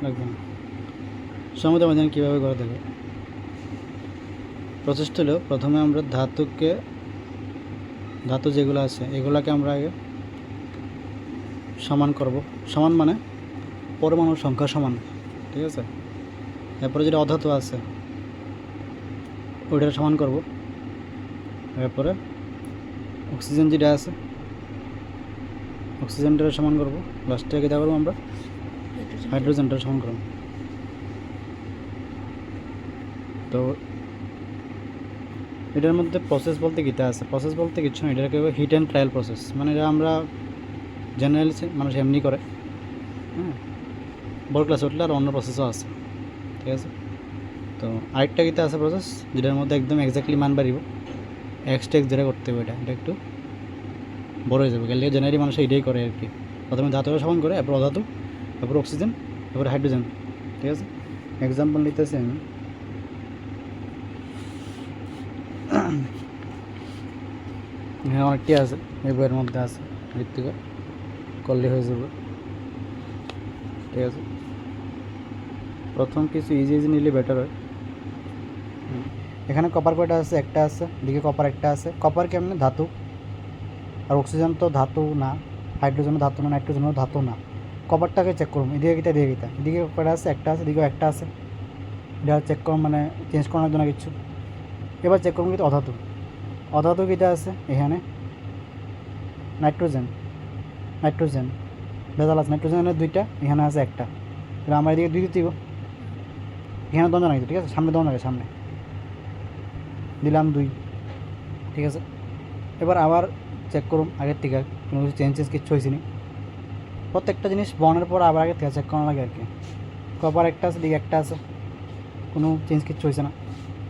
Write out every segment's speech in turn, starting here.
লাগবে না। সমুদ্র মাঝানি কীভাবে করে দেখো। প্রচেষ্টা হলো প্রথমে আমরা ধাতু যেগুলো আছে এগুলাকে আমরা আগে সমান করব। সমান মানে পরমাণুর সংখ্যা সমান, ঠিক আছে। এরপরে যেটা অধাতু আছে ওইটা সমান করব। এরপরে অক্সিজেন যেটা আছে অক্সিজেনটা সমান করব। লাস্টে কী করবো আমরা হাইড্রোজেনটা সমান করব। তো এটার মধ্যে প্রসেস বলতে কীটা আছে, প্রসেস বলতে কিছু না, এটাকে হিট অ্যান্ড ট্রায়াল প্রসেস, মানে এটা আমরা জেনারেল মানুষ এমনি করে। হ্যাঁ, বড় ক্লাস উঠলে আর অন্য প্রসেসও আছে, ঠিক আছে। তো আরেকটা কীটা আছে প্রসেস যেটার মধ্যে একদম এক্স্যাক্টলি মান বাড়িব, এক্সটেক্স যেটা করতে হবে এটা একটু বড় হয়ে যাবে। গেলে জেনারেলি মানুষ এইটাই করে আর কি। প্রথমে ধাতুটা সমান করে, এরপর অধাতু, তারপর অক্সিজেন, তারপর হাইড্রোজেন, ঠিক আছে। এক্সাম্পল নিতেছি আমি। হ্যাঁ, অনেকটি আছে, এই বইয়ের মধ্যে আছে, এর থেকে করলে হয়ে যাবে, ঠিক আছে। প্রথম কিছু ইজি নিলে বেটার হয়। এখানে কপার কয়টা আছে? একটা আছে, এদিকে কপার একটা আছে। কপার কেমনে? ধাতু। আর অক্সিজেন তো ধাতু না, হাইড্রোজেনও ধাতু না, নাইট্রোজেনও ধাতু না। কপারটাকে চেক করুন, এদিকে কিটা এদিকে কিটা, এদিকে কয়টা আছে? একটা আছে, এদিকেও একটা আছে। এটা চেক করুন, মানে চেঞ্জ করানোর জন্য কিছু। এবার চেক করুন কিন্তু অধাতু। অধাতু কিটা আছে? এখানে নাইট্রোজেন, নাইট্রোজেন ভেজাল আছে, নাইট্রোজেনের দুইটা, এখানে আছে একটা। তাহলে আমার এদিকে দুই দিতে দিব, এখানে দঞ্জন আছে, ঠিক আছে। সামনে দঞ্জন আছে, সামনে দিলাম দুই, ঠিক আছে। এবার আবার চেক করুন আগের থেকে কোনো কিছু চেঞ্জেস কিচ্ছু হয়েছে নি। প্রত্যেকটা জিনিস বনের পর আবার আগের থেকে চেক করা লাগে আর কি। কপার একটা আছে, দিকে একটা আছে, কোনো চেঞ্জ কিচ্ছু হয়েছে না।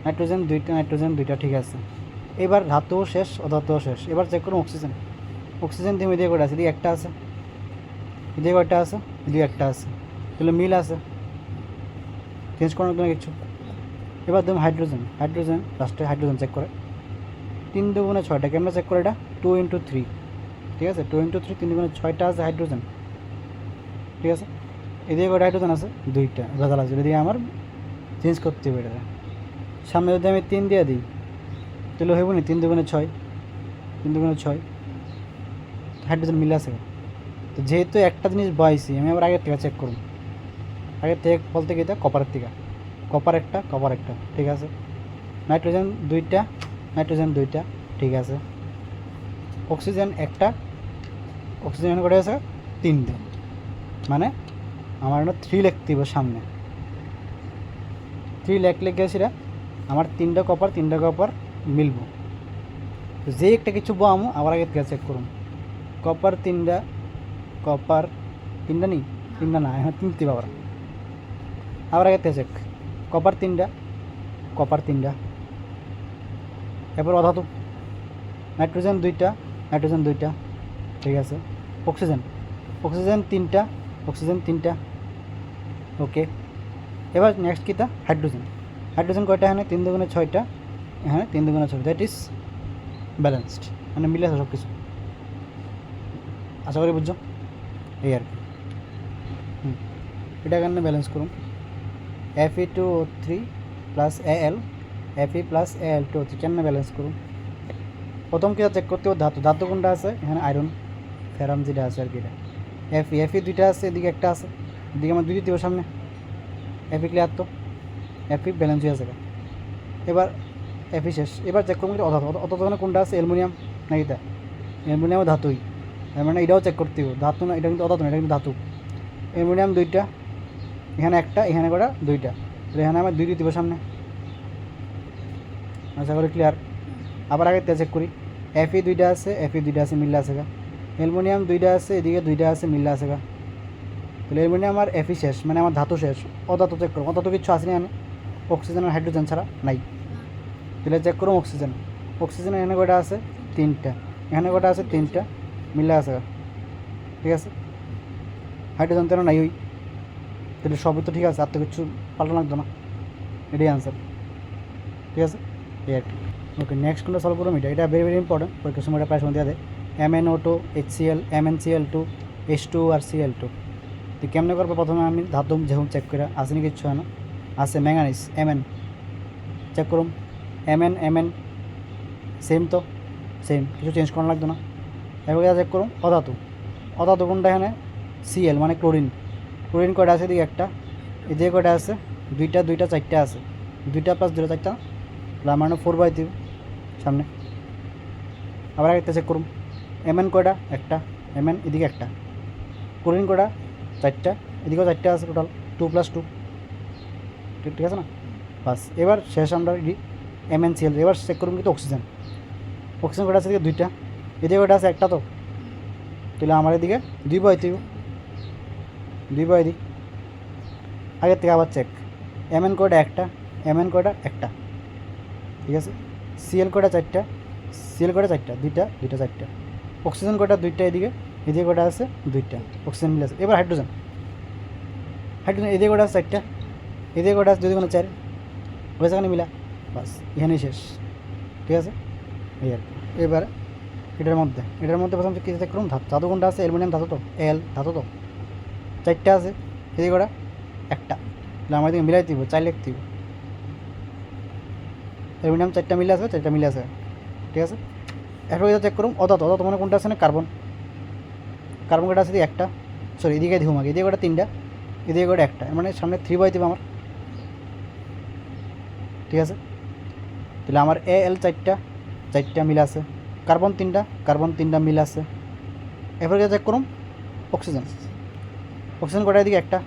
নাইট্রোজেন দুইটা, ঠিক আছে। এবার ধাতুও শেষ, অধাতুও শেষ। এবার চেক করুন অক্সিজেন। অক্সিজেন তুমি এদিকে কয়টা আছে? এদিকে একটা আছে, এদিকে কয়টা আছে? এদিকে একটা আছে। তাহলে মিল আছে, চেঞ্জ করানোর জন্য কিছু। এবার তুমি হাইড্রোজেন লাস্টে হাইড্রোজেন চেক করে 3 দুগুণে 6টা। কেমন চেক করে? এটা 2 × 3, ঠিক আছে। 2 × 3, 3 দুগুণে 6টা আছে হাইড্রোজেন, ঠিক আছে। এদিকে কয়টা হাইড্রোজেন আছে? 2টা ভেজাল আছে, এদিকে আমার চেঞ্জ করতে হবে এটা। সামনে যদি আমি 3 দিয়ে দিই তাহলে হইব না? 3 দুগুণে 6, 3 দুগুণে 6, হাইড্রোজেন মিলে আছে। তো যেহেতু একটা জিনিস পাইছি, আমি আবার আগের থেকে চেক করব। আগের থেকে বলতে গিয়ে কপারের থেকে, কপার একটা, ঠিক আছে। নাইট্রোজেন দুইটা, ঠিক আছে। অক্সিজেন একটা, অক্সিজেন করে আছে 3টে, মানে আমার 3 লিখতে হবে সামনে। 3 লিখে সেটা আমার 3টা কপার মিলব। যে একটা কিছু বামু আবার আগে থেকে চেক করুন। কপার 3টা নেই, 3টা না, এখন 3টি বাবার আবার আগে থেকে চেক। কপার 3টা, এরপর অধাতু নাইট্রোজেন দুইটা, ঠিক আছে। অক্সিজেন 3টা, ওকে। এবার নেক্সট কিটা? হাইড্রোজেন কয়টা? এখানে 3 দুগুণে 6টা, এখানে 3 দুগুণে 6, দ্যাট ইজ ব্যালেন্সড, মানে মিলে আছে সব কিছু। আশা করি বুঝছো এই আর কি। এটা কেন ব্যালেন্স করুন? Fe2O3 plus Al, Fe plus Al2O3 কেন ব্যালেন্স করুন? প্রথম কিটা চেক করতে হবে ধাতু কোনটা আছে? এখানে আয়রন ফেরাম যেটা আছে আর কি, এটা Fe দুইটা আছে, এদিকে একটা আছে, এদিকে আমার 2 দিতে হবে সামনে। Fe ক্লিয়ার তো, Fe ব্যালেন্স হয়ে আছে। এবার Fe শেষ। এবার চেক করুন অধাতু কোনটা আছে? অ্যালুমিনিয়াম নাকি? এটা অ্যালুমিনিয়াম ধাতুই, মানে এটাও চেক করতে হবে। ধাতু না, এটা কিন্তু অধাতু না, এটা কিন্তু ধাতু। অ্যালুমিনিয়াম দুইটা, এখানে একটা, এখানে কটা? দুইটা, তাহলে এখানে আমার 2 দিতে হবে সামনে। আশা করি ক্লিয়ার। আবার আগে চেক করি। Fe দুইটা আছে, মিল্লা আছে গা। অ্যালুমিনিয়াম দুইটা আছে, এদিকে দুইটা আছে, মিল্লা আছে গা। তাহলে অ্যালুমিনিয়াম আর Fe শেষ, মানে আমার ধাতু শেষ। অধাতু চেক করুন, অধাতু কিছু আসেনি আমি, অক্সিজেন আর হাইড্রোজেন ছাড়া নাই। তাহলে চেক করুন অক্সিজেন এখানে কয়টা আছে? 3টা, এখানে কয়টা আছে? 3টা, মিল্লা আছে গা, ঠিক আছে। হাইড্রোজেন তো নাই, ওই তাহলে সবই তো ঠিক আছে, আর তো কিছু পাল্টা লাগতো না। এটাই আনসার, ঠিক আছে। এই আর কি। ওকে, নেক্সট কোনটা সলভ করুন? এটা ভেরি ইম্পর্টেন্ট, পরীক্ষার সময়টা প্রায় সময় দেওয়া দেয়। MnO2 HCl, MnCl2 H2 আর Cl2, তো কেমনে করবো, প্রথমে আমি ধাতু যেমন চেক করে আসেনি কিচ্ছু হয় না, আছে ম্যাঙ্গানিজ Mn চেক করুন, Mn সেম, তো সেম, কিছু চেঞ্জ করা লাগতো না। এবার চেক করুন অধাতু, অধাতু কোনটা এখানে Cl মানে ক্লোরিন, ক্লোরিন কয়টা আছে এদিকে একটা, এদিকে কয়টা আছে দুইটা, দুইটা চারটা আছে, দুইটা প্লাস দুইটা চারটা, মানে 4/3 সামনে। আবার একটা চেক করুন Mn কয়টা একটা, Mn এদিকে একটা, ক্লোরিন কয়টা চারটা, এদিকেও চারটা আছে, টোটাল 2 + 2, ঠিক আছে না? বাস এবার শেষ আমরা MnCl। এবার চেক করুন কিন্তু অক্সিজেন, অক্সিজেন কয়টা আছে এদিকে দুইটা, এদিকে কয়টা আছে একটা, তো তাহলে আমার এদিকে 2/3, 2/3 আগের থেকে আবার চেক Mn কয়টা একটা, Mn কয়টা একটা, ঠিক আছে। Cl কয়টা চারটা, Cl কয়টা চারটা, দুইটা, দুইটা চারটা। অক্সিজেন কয়টা দুইটা, এদিকে এদিকে কয়টা আছে দুইটা, অক্সিজেন মিলে আছে। এবার হাইড্রোজেন, হাইড্রোজেন এদিকে কয়টা আছে চারটা, এদিকে কয়টা আছে, যদি কোনো 4 হয়েছে এখানে মিলা, বাস এখানেই শেষ, ঠিক আছে। এই আর কি। এবার এটার মধ্যে প্রথম কী চেক করুন, ধাতু কোনটা আছে, অ্যালুমিনিয়াম ধাতু, তো এল ধাতু, তো চারটা আছে, এদিকে কয়টা একটা, তাহলে আমার এদিকে মিলাই দিব, 4 লিখ দিব, অ্যালুমিনিয়াম চারটা মিলে আছে, চারটা মিলে আছে, ঠিক আছে। এরপর এটা চেক করুন অধাতু, অধাতু মানে কোনটা আছে না, কার্বন, কার্বন কয়টা আছে এদিকে একটা, সরি এদিকে দিও আমাকে, এদিকে কয়টা তিনটা, এদিকে কয়টা একটা, মানে সামনে 3/3 আমার, ঠিক আছে। তাহলে আমার Al চারটা, চারটা মিল আছে, কার্বন তিনটা মিল আছে। এরপরে চেক করুন অক্সিজেন, অক্সিজেন কয়টা এদিকে একটা,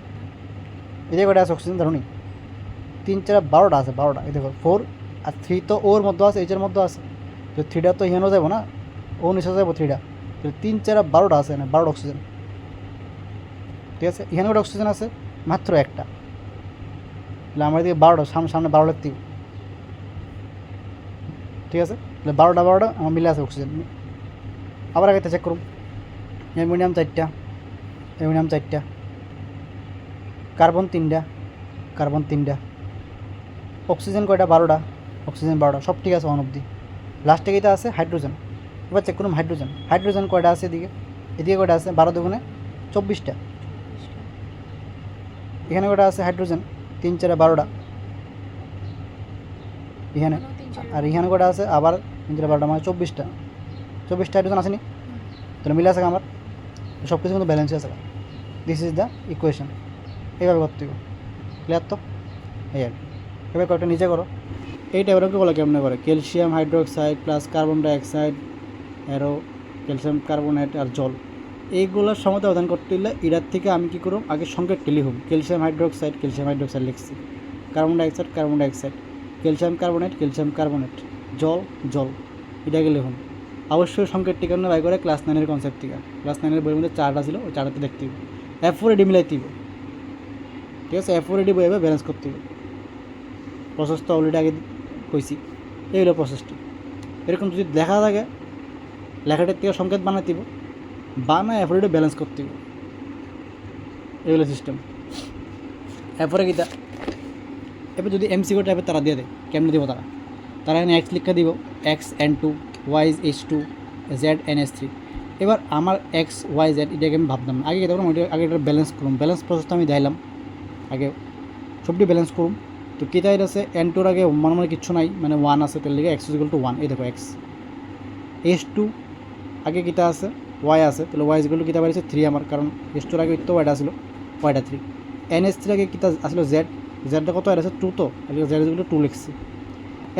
এদিকে কয়টা আছে অক্সিজেন, ধরুন 3 4 12টা আছে, 12টা, এই দেখো 4 আর 3 তো ওর মধ্যে আছে, এইচের মধ্যে আছে, তো 3টা তো এখানেও যাবো না, ও নিচে যাবো 3টা, তো 3 4 12টা আছে না, 12টা অক্সিজেন, ঠিক আছে। এখানে কয়টা অক্সিজেন আছে, মাত্র একটা, তাহলে আমার এদিকে 12টা, সামনে 12 লিখতে, ঠিক আছে। তাহলে 12টা আমার মিলে আছে অক্সিজেন। আবার আগে চেক করুন অ্যালুমিনিয়াম চারটা, কার্বন তিনটা, অক্সিজেন কয়টা 12টা, অক্সিজেন 12টা, সব ঠিক আছে 1 অবধি। লাস্টে কীটা আছে হাইড্রোজেন, এবার চেক করুন হাইড্রোজেন কয়টা আছে এদিকে কয়টা আছে, 12 দুগুণে 24টা, এখানে কয়টা আছে হাইড্রোজেন 3 4 12টা এখানে, আর এখানে কয়টা আছে আবার 3 4 12টা, মানে 24টা হাইড্রোজেন আসেনি, তাহলে মিলে আছে আমার, সব কিছু কিন্তু ব্যালেন্স আছে। দিস ইজ দ্য ইকুয়েশন, এইভাবে করতে হবে, ক্লিয়ার তো? এই আর কি। এবার কয়েকটা নিচে করো, এই টাইপের বলে কেমনে করে, calcium hydroxide plus carbon dioxide, arrow calcium carbonate আর জল, এইগুলোর সমাধান অবদান করতে হলে এটার থেকে আমি কী করব, আগে সংকেত টেলিহুম, ক্যালসিয়াম হাইড্রোক্সাইড লিখছি, কার্বন ডাইঅক্সাইড ক্যালসিয়াম কার্বনেট, জল, এটাকে লিখুন। অবশ্যই সংকেত টিকানো বাই করে ক্লাস 9-এর কনসেপ্ট থেকে, ক্লাস 9-এর বইয়ের মধ্যে 4টা ছিল, ওই 4টাতে দেখতে হবে, F4AD মিলাইতে হবে, ঠিক আছে। F4AD বইভাবে ব্যালেন্স করতে হবে, প্রসেস তো অলরেডি আগে কইছি, এই হলো প্রসেসটি। এরকম যদি দেখা থাকে লেখাটার থেকে সংকেত বানাতে হবে, বানায় F4AD ব্যালেন্স করতে হবে, এই হলো সিস্টেম। এরপরে কিটা, এবার যদি MCQ টাইপের তারা দিয়ে দেয়, কেমনে দিব তারা এখানে X লিখা দিব, XN2, Y H2, Z NS3। এবার আমার XYZ এটাকে আমি ভাবতাম না, আগে তখন আগে এটা ব্যালেন্স করুন, ব্যালেন্স প্রসেসটা আমি দিলাম, আগে সবটি ব্যালেন্স করুন। তো কী তাই আছে, N2-র আগে মানে কিচ্ছু নাই, মানে 1 আছে, তার লিখে X = 1, এই দেখো X। H2 আগে কিতা আছে, Y আছে, তাহলে Y = কিতা বাড়িছে 3 আমার, কারণ H2-র আগে তো ওয়াইটা ছিল, ওয়াইটা 3। NS3 আগে কিতা আসলে জেডটা কত আছে 2, তো Z = 2 লিখছি।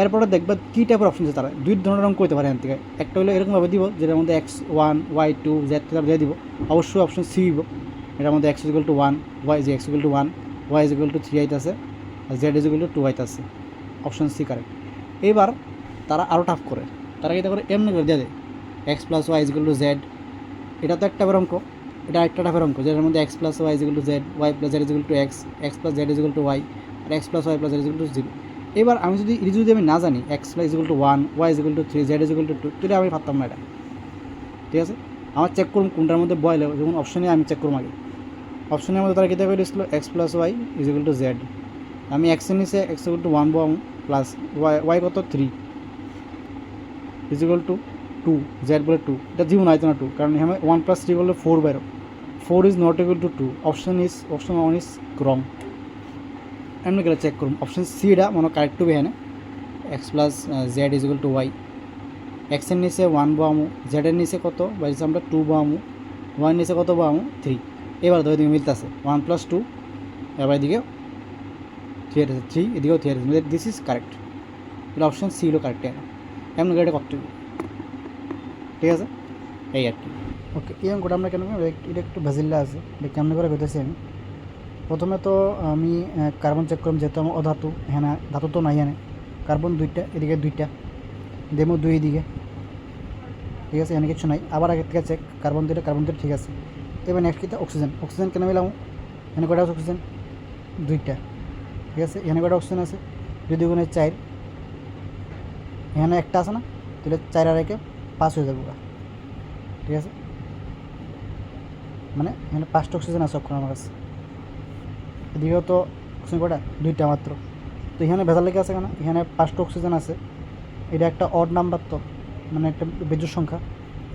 এরপরে দেখবা কী টাইপের অপশন আছে, তারা দুই ধরনের অঙ্ক করতে পারে এখান থেকে, একটা হলো এরকমভাবে দিব যেটার মধ্যে X1 Y2 Z দিয়ে দিব, অবশ্যই অপশন সি দিব, এটার মধ্যে X = 1, X = 1, Y = 3 আইতাছে, আর Z = 2 আইতাছে, অপশন সি কারেক্ট। এবার তারা আরও টাফ করে, তারা এটা করে এমনি করে দিয়ে দেয় X + Y = Z, এটা তো একটা অঙ্ক, এটা একটা টাফের অঙ্ক, যেটার মধ্যে X + Y = Z, Y + Z = X, X + Z = Y, আর X + Y + Z = 0। এবার আমি যদি আমি না জানি X = 1, Y = 3, Z = 2, তাহলে আমি পারতাম না এটা, ঠিক আছে। আমার চেক করুন কোনটার মধ্যে বয়লে, যেমন অপশনে আমি চেক করুন আগে, অপশনের মধ্যে তারা কী করে দিয়েছিল X + Y = Z, আমি X এর নিচে X = 1 বং প্লাস Y কত 3 = 2, Z বলে 2, এটা জীবন আইতো না 2, কারণ এখানে 1 + 3 করলে 4 বাইরো, 4 is not equal to 2, option 1 is wrong. এমনি করে চেক করুন অপশন সিটা মনে কারেক্ট হবে এখানে X plus Z is equal to Y, এক্সের নিচে 1 বামু, জেডের নিচে কত বাইছে আমরা 2 বামু, ওয়াইয়ের নিচে কত বামু 3। এবার তো এদিকে মিলতেছে 1 + 2, এবার এদিকে 3 আছে 3, এদিকেও 3 আছে, দিস ইজ কারেক্ট। এটা অপশন সি হলো কারেক্ট। এমন করে এটা করতে হবে, ঠিক আছে, এই আর কি। ওকে, এই অঙ্কটা আমরা কেন এটা একটু ভেজিল্লা আছে, এটা কেমন করে বেঁধেছি আমি। প্রথমে তো আমি কার্বন চেক করলাম, যেহেতু আমার অধাতু, হ্যাঁ ধাতু তো নাই এখানে, কার্বন 2টা, এদিকে 2টা, ডেমো 2 এদিকে, ঠিক আছে, এখানে কিছু নাই। আবার আগের থেকে চেক, কার্বন 2টা ঠিক আছে। এবার নেক্সট কিটা অক্সিজেন কেন মিলাম, এখানে কয়টা আছে অক্সিজেন 2টা, ঠিক আছে, এখানে কয়টা অক্সিজেন আছে 2 × 4, এখানে একটা আছে না, তাহলে 4 আর 1 5 হয়ে যাবে, ঠিক আছে, মানে এখানে 5টা অক্সিজেন আছে অক্ষণ আমার কাছে। এদিকেও তো অক্সিজেন কয়টা 2টা মাত্র, তো এখানে ভেজাল লেগে আছে কেন, এখানে 5টা অক্সিজেন আছে, এটা একটা অড নাম্বার তো, মানে একটা বেজোড় সংখ্যা।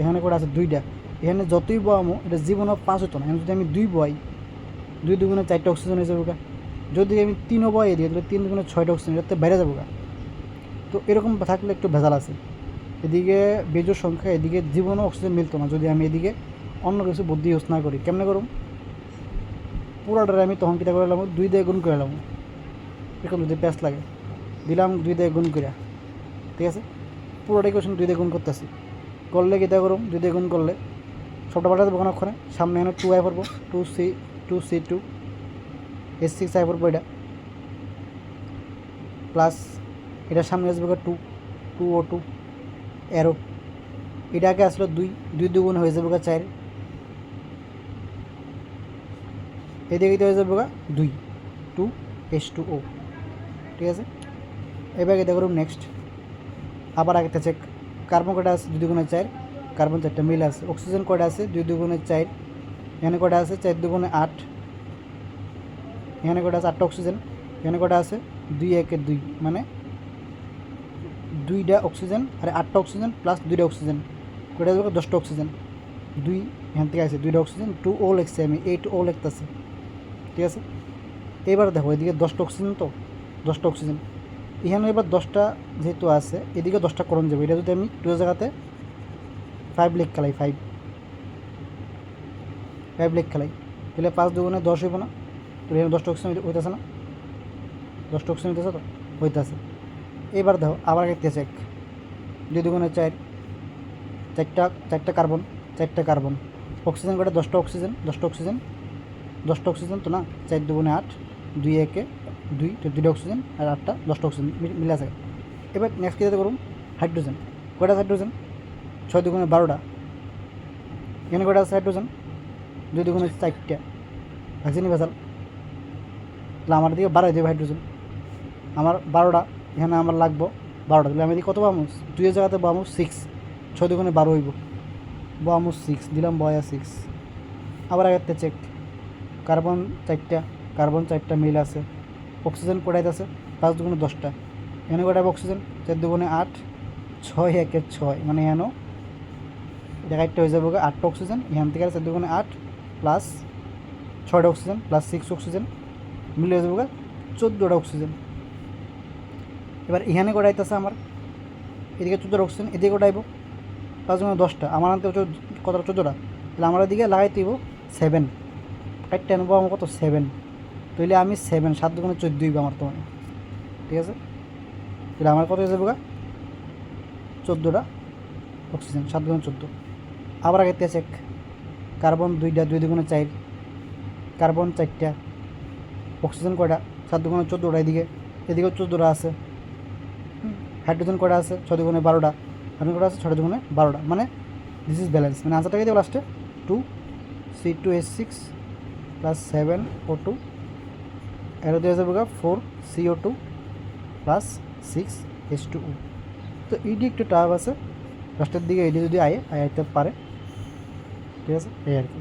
এখানে কয়টা আছে 2টা, এখানে যতই বয়ামো এটা জীবনও 5 হতো না। এখানে যদি আমি 2 বয়াই, 2 × 4টা অক্সিজেন হয়ে যাবে, যদি আমি 3ও বয়ে দিই তাহলে 3 × 6টা অক্সিজেন, এটাতে বেড়ে যাবো। তো এরকম থাকলে একটু ভেজাল আছে, এদিকে বেজোড় সংখ্যা, এদিকে জীবনও অক্সিজেন মিলতো না যদি আমি এদিকে অন্য কিছু বুদ্ধি ইউজ না করি। কেমনে করুম, পুরোটারে আমি তখন কীটা করে এলাম 2 দিয়ে গুণ করে এলাম, এরকম যদি প্যাঁচ লাগে দিলাম 2 দিয়ে গুণ করে, ঠিক আছে, পুরোটাই কোশ্চেন 2 দিয়ে গুণ করতেছি, করলে কীটা করুম 2 দিয়ে গুণ করলে সবটা পাল্টা দেবো ওখানে, সামনে এখানে 2 আই পড়বো, 2C2 H6 আই পড়বো, এটা প্লাস এটার সামনে আসবে 2O2 অ্যারো, এটা আগে আসলো 2 2 হয়ে যাবে 4, এদিকে হয়ে যাবে 2H2O, ঠিক আছে। এবার এটা করুন নেক্সট, আবার আগেটা চেক, কার্বন কয়টা আছে 2 × 4, কার্বন 4টা মিল আছে। অক্সিজেন কয়টা আছে 2 × 4, এখানে কয়টা আছে 4 × 8, এখানে কয়টা আছে 8টা অক্সিজেন, এখানে কয়টা আছে 2 × 1 2, মানে 2টা অক্সিজেন আর 8টা অক্সিজেন প্লাস 2টা অক্সিজেন, কয়টা যাবে 10টা অক্সিজেন, 2 এখান থেকে আছে 2টা অক্সিজেন, 2O লিখছি আমি, 8O লিখতেছে, ঠিক আছে। এবার দেখো এদিকে 10টা অক্সিজেন, তো 10টা অক্সিজেন, এখানে এবার 10টা যেহেতু আছে এদিকে 10টা করণ যাবে, এটা যদি আমি 2 এর জায়গাতে 5 লিখ খেলাই, 5 লিখ খেলাই, তাহলে 5 × 2 = 10 হইব না, তো এখানে 10টা অক্সিজেন হইতেছে না, 10টা অক্সিজেন হইতেছে, তো হইতেছে। এবার দেখো আবার একটা চেক, 2 × 4, 4টা কার্বন, অক্সিজেন কয়টা 10টা অক্সিজেন, 10টা অক্সিজেন তো না, 4 × 8, 2 × 1 2, তো 2টা অক্সিজেন আর 8টা 10টা অক্সিজেন মিলে আছে। এবার নেক্সট কী করুন, হাইড্রোজেন, কয়টা হাইড্রোজেন 6 × 12টা, এখানে কয়টা আছে হাইড্রোজেন 2 × 4টা, ভ্যাকসিনি ভেজাল, তাহলে আমার দিকে 12 দেবে হাইড্রোজেন, আমার 12টা, এখানে আমার লাগবো 12টা, তাহলে আমি এদিকে কত পাবো 2 এর জায়গাতে পাবো 6, 6 × 12 হইব, বামু 6 দিলাম, 6। আবার আগেরটা চেক, কার্বন 4টা মিল আছে, অক্সিজেন কয়টা আছে 5 × 10টা, এখানে কয়টা অক্সিজেন 4 × 8, 6 × 1 6, মানে এখানেও এটা একটা হয়ে যাবে 8টা অক্সিজেন, এখান থেকে 4 × 8 প্লাস 6টা অক্সিজেন প্লাস 6 অক্সিজেন মিলে হয়ে যাবে 14টা অক্সিজেন। এবার এখানে কয়টা আইতেছে আমার, এদিকে 14টা অক্সিজেন, এদিকে কয়টা আইব 5 × 10টা, আমার আনতে কতটা 14টা, তাহলে আমার দিকে লাগাইতে দিব 7, কাটটা নেবো আমার কত 7, তাহলে আমি 7 7 × 14 হইব আমার, তোমার ঠিক আছে, তাহলে আমার কত হয়ে যাবে 14টা অক্সিজেন, 7 × 14। আবার আগের থেকে চেক, কার্বন 2টা 2 × 4, কার্বন 4টা, অক্সিজেন কয়টা 7 × 14টা, এদিকেও 14টা আছে, হাইড্রোজেন কয়টা আছে 6 × 12টা, হাইড্রোজেন কয়টা আছে 6 × 12টা, মানে দিস ইজ ব্যালেন্স, মানে আনসারটাকে দেবো লাস্টে 2C2H6 প্লাস 7O2, এর দিয়ে যাবে 4CO2 প্লাস 6H2O। তো ইডি একটু টাফ আছে, লাস্টের দিকে এডি যদি আইতে পারে, ঠিক আছে, এই আর কি।